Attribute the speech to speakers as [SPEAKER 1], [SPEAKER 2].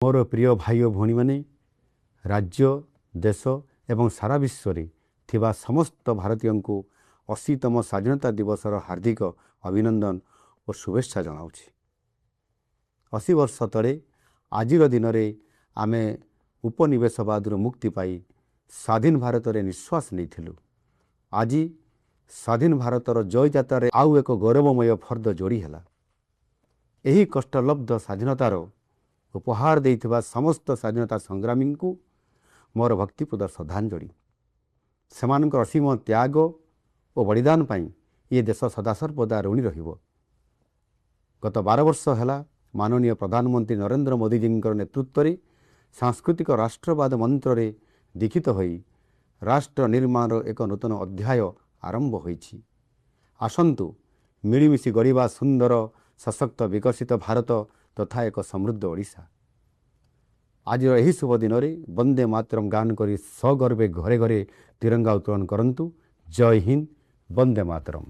[SPEAKER 1] मोर प्रिय भाई और भौणी माने राज्य देश एवं सारा विश्व रे थिबा समस्त भारतीय को 80तम स्वाधीनता दिवस हार्दिक अभिनंदन और शुभेच्छा जनाऊँगी। 80 वर्ष तले आज दिन में आमे उपनिवेशवाद मुक्ति पाई स्वाधीन भारत रे निश्वास नहीं। आज स्वाधीन भारतर जय जातार आउ एक गौरवमय फर्द जोड़ी है। यही कष्टलब्ध स्वाधीनतार उपहार देइथिबा समस्त स्वाधीनता संग्रामी को मोर भक्तिपूर्ण श्रद्धांजलि। सेमानकर असीम त्याग और बलिदान पाई ये देश सदासर्वदा ऋणी रहिबो। गत 12 वर्ष है माननीय प्रधानमंत्री नरेंद्र मोदी जी नेतृत्व में सांस्कृतिक राष्ट्रवाद मंत्र रे दीक्षित होई राष्ट्र निर्माण एक नूतन अध्याय आरंभ होईछि। आसंतु मिलीमिशि गढ़िबा सुंदर सशक्त विकसित भारत तथा एक समृद्ध ओडिशा। आज यही शुभ दिन में वंदे मातरम गान करी सगर्वे घरे घरे तिरंगा उत्तोलन करंतु। जय हिंद, वंदे मातरम।